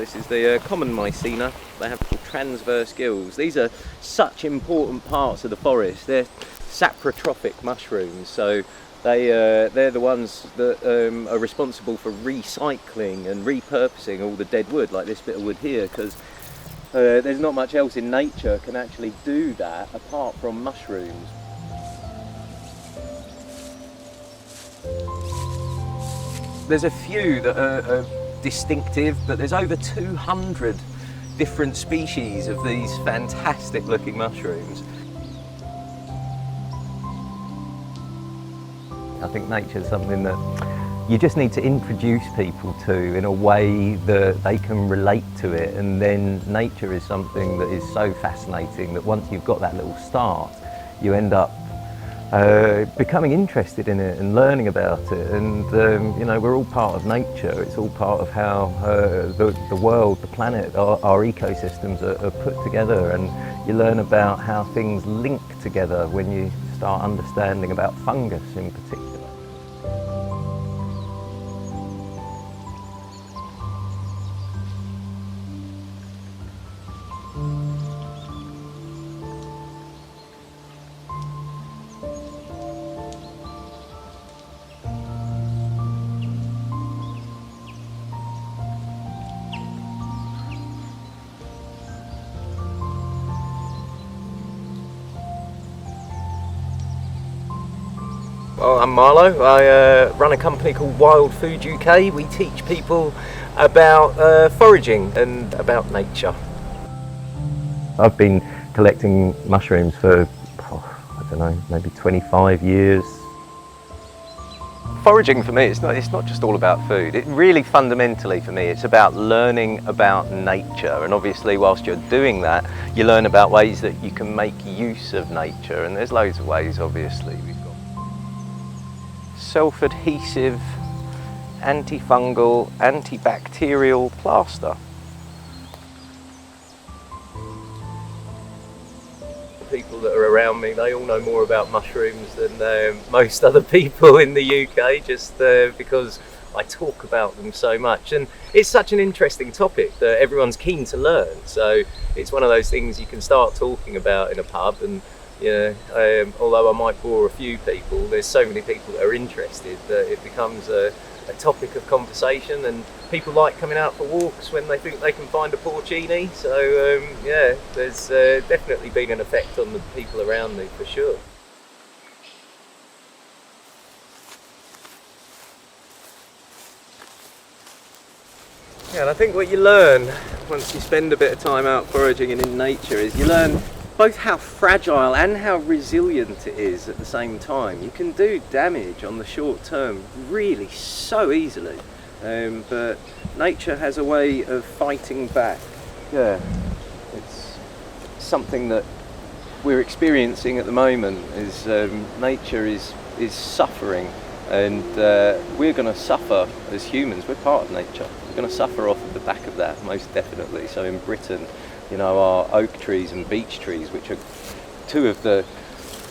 This is the common Mycena. They have transverse gills. These are such important parts of the forest. They're saprotrophic mushrooms, so they're the ones that are responsible for recycling and repurposing all the dead wood, like this bit of wood here, because there's not much else in nature can actually do that apart from mushrooms. There's a few that are distinctive, but there's over 200 different species of these fantastic looking mushrooms. I think nature is something that you just need to introduce people to in a way that they can relate to it, and then nature is something that is so fascinating that once you've got that little start, you end up becoming interested in it and learning about it. And you know, we're all part of nature. It's all part of how the world, the planet, our ecosystems are put together, and you learn about how things link together when you start understanding about fungus in particular. Well, I'm Marlow. I run a company called WildfoodUK. We teach people about foraging and about nature. I've been collecting mushrooms for, I don't know, maybe 25 years. Foraging for me, it's not just all about food. It really fundamentally for me, it's about learning about nature. And obviously whilst you're doing that, you learn about ways that you can make use of nature. And there's loads of ways, obviously. We've got self-adhesive, antifungal, antibacterial plaster. People that are around me, they all know more about mushrooms than most other people in the UK, just because I talk about them so much, and it's such an interesting topic that everyone's keen to learn. So it's one of those things you can start talking about in a pub, and although I might bore a few people, there's so many people that are interested that it becomes a topic of conversation, and people like coming out for walks when they think they can find a porcini. So yeah, there's definitely been an effect on the people around me for sure. Yeah, and I think what you learn once you spend a bit of time out foraging and in nature is you learn both how fragile and how resilient it is at the same time. You can do damage on the short term really so easily, but nature has a way of fighting back. Yeah, it's something that we're experiencing at the moment. Is nature is suffering, and we're going to suffer as humans. We're part of nature. We're going to suffer off of the back of that, most definitely. So in Britain, you know, our oak trees and beech trees, which are two of the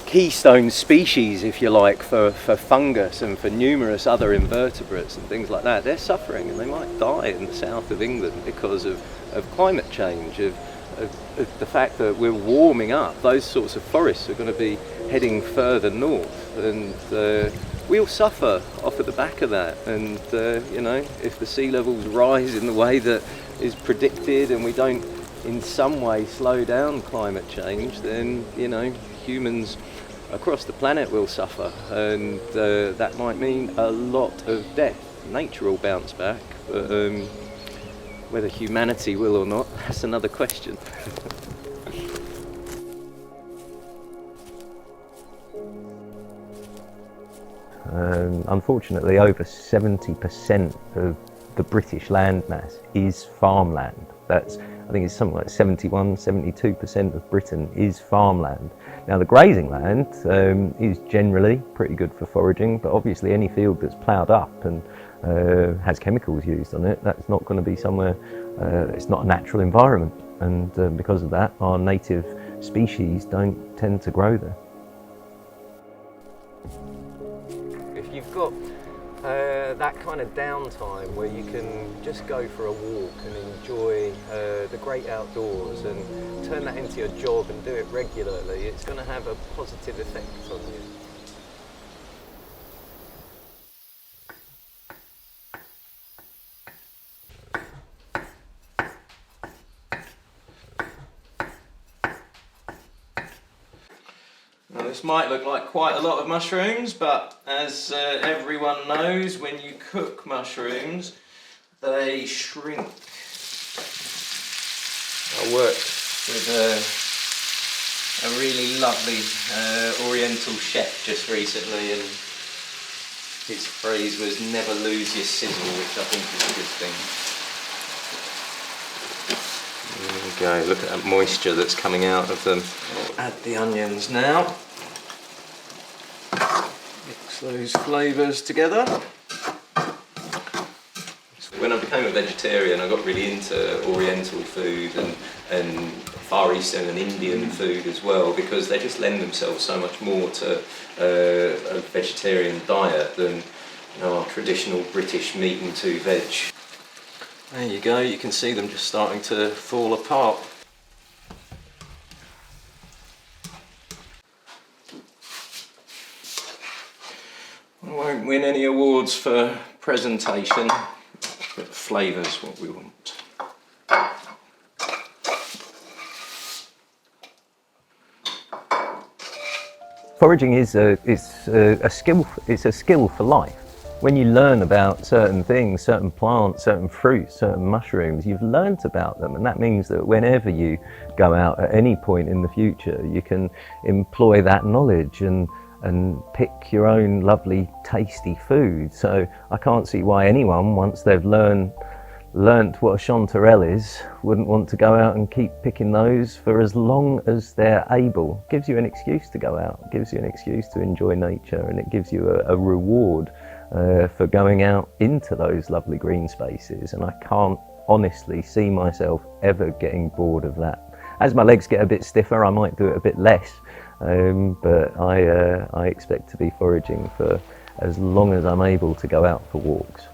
keystone species, if you like, for fungus and for numerous other invertebrates and things like that, they're suffering, and they might die in the south of England because of climate change, of the fact that we're warming up. Those sorts of forests are going to be heading further north, and we'll suffer off of the back of that. And you know, if the sea levels rise in the way that is predicted, and we don't in some way slow down climate change, then, you know, humans across the planet will suffer, and that might mean a lot of death. Nature will bounce back, but whether humanity will or not, that's another question. Unfortunately, over 70% of the British landmass is farmland. I think it's something like 71-72% of Britain is farmland. Now the grazing land is generally pretty good for foraging, but obviously any field that's ploughed up and has chemicals used on it, that's not going to be somewhere, it's not a natural environment, and because of that our native species don't tend to grow there. If you've got that kind kind of downtime where you can just go for a walk and enjoy the great outdoors and turn that into your job and do it regularly, it's going to have a positive effect on you. Now, this might look like quite a lot of mushrooms, but as everyone knows, when you cook mushrooms, they shrink. I worked with a really lovely Oriental chef just recently, and his phrase was "never lose your sizzle," which I think is a good thing. There we go, look at that moisture that's coming out of them. I'll add the onions now. Mix those flavours together. When I became a vegetarian, I got really into Oriental food and Far Eastern and Indian food as well, because they just lend themselves so much more to a vegetarian diet than our traditional British meat and two veg. There you go, you can see them just starting to fall apart. I won't win any awards for presentation, but flavour's what we want. Foraging is a skill. It's a skill for life. When you learn about certain things, certain plants, certain fruits, certain mushrooms, you've learnt about them, and that means that whenever you go out at any point in the future, you can employ that knowledge and pick your own lovely, tasty food. So I can't see why anyone, once they've learnt what a chanterelle is, wouldn't want to go out and keep picking those for as long as they're able. It gives you an excuse to go out, it gives you an excuse to enjoy nature, and it gives you a reward for going out into those lovely green spaces. And I can't honestly see myself ever getting bored of that. As my legs get a bit stiffer, I might do it a bit less, but I expect to be foraging for as long as I'm able to go out for walks.